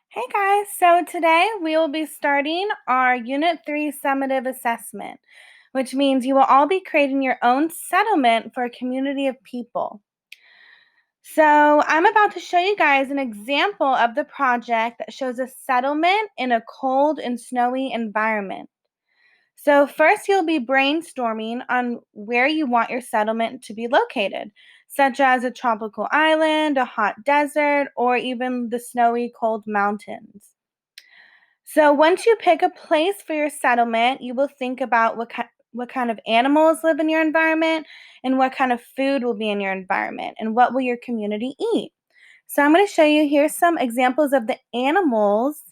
Hey guys, so today we will be starting our Unit 3 Summative Assessment, which means you will all be creating your own settlement for a community of people. So I'm about to show you guys an example of the project that shows a settlement in a cold and snowy environment. So first you'll be brainstorming on where you want your settlement to be located, such as a tropical island, a hot desert, or even the snowy cold mountains. So once you pick a place for your settlement, you will think about what kind of animals live in your environment and what kind of food will be in your environment and what will your community eat. So I'm going to show you here some examples of the animals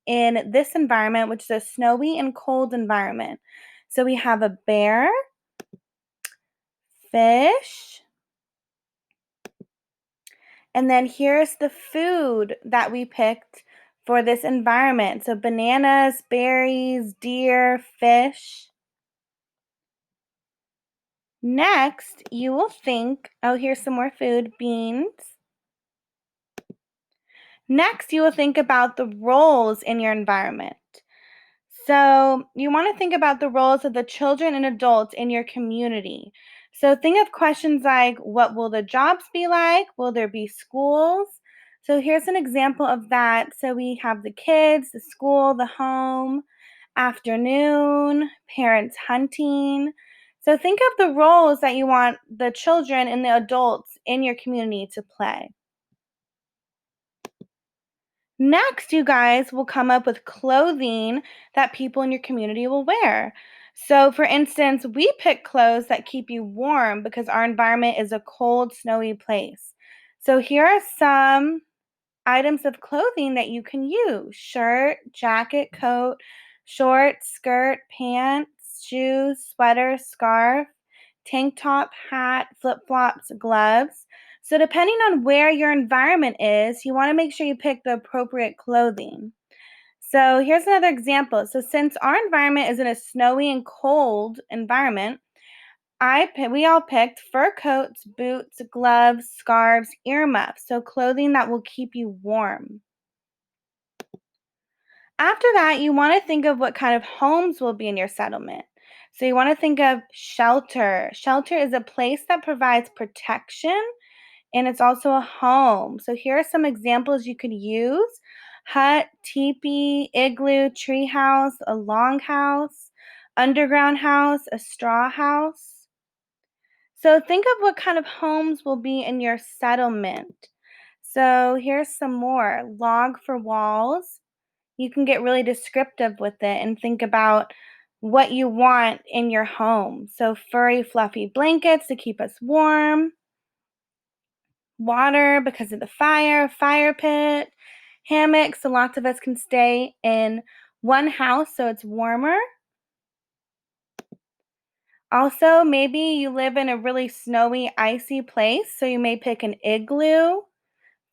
in this environment, which is a snowy and cold environment. So we have a bear, fish, and then here's the food that we picked for this environment. So bananas, berries, deer, fish. Next, you will think, oh, here's some more food, beans. Next, you will think about the roles in your environment. So, you want to think about the roles of the children and adults in your community. So, think of questions like, what will the jobs be like? Will there be schools? So, here's an example of that. So, we have the kids, the school, the home, afternoon, parents hunting. So, think of the roles that you want the children and the adults in your community to play. Next, you guys will come up with clothing that people in your community will wear. So, for instance, we pick clothes that keep you warm because our environment is a cold, snowy place. So, here are some items of clothing that you can use: shirt, jacket, coat, shorts, skirt, pants, shoes, sweater, scarf, tank top, hat, flip flops, gloves. So, depending on where your environment is, you want to make sure you pick the appropriate clothing. So, here's another example. So, since our environment is in a snowy and cold environment, we all picked fur coats, boots, gloves, scarves, earmuffs, so clothing that will keep you warm. After that, you want to think of what kind of homes will be in your settlement. So you want to think of shelter. Shelter is a place that provides protection and it's also a home. So here are some examples you could use: hut, teepee, igloo, treehouse, a longhouse, underground house, a straw house. So think of what kind of homes will be in your settlement. So here's some more: log for walls. You can get really descriptive with it and think about what you want in your home. So furry, fluffy blankets to keep us warm, water because of the fire pit, hammocks so lots of us can stay in one house so it's warmer. Also, maybe you live in a really snowy, icy place, so you may pick an igloo,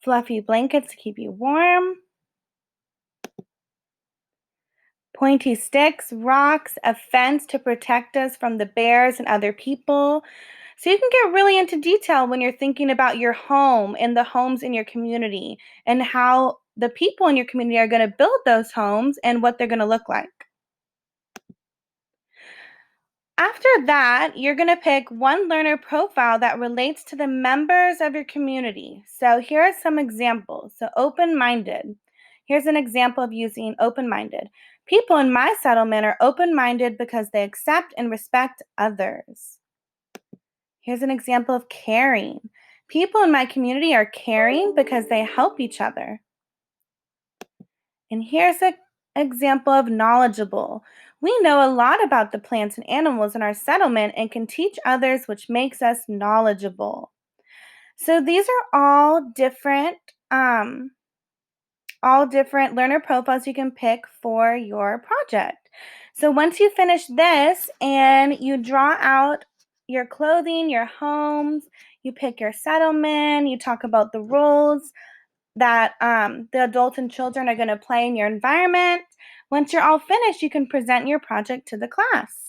fluffy blankets to keep you warm, pointy sticks, rocks, a fence to protect us from the bears and other people. So you can get really into detail when you're thinking about your home and the homes in your community and how the people in your community are going to build those homes and what they're going to look like. After that, you're going to pick one learner profile that relates to the members of your community. So here are some examples. So open-minded. Here's an example of using open-minded. People in my settlement are open-minded because they accept and respect others. Here's an example of caring. People in my community are caring because they help each other. And here's an example of knowledgeable. We know a lot about the plants and animals in our settlement and can teach others, which makes us knowledgeable. So these are all different learner profiles you can pick for your project. So once you finish this and you draw out your clothing, your homes, you pick your settlement, you talk about the roles that the adults and children are going to play in your environment. Once you're all finished, you can present your project to the class.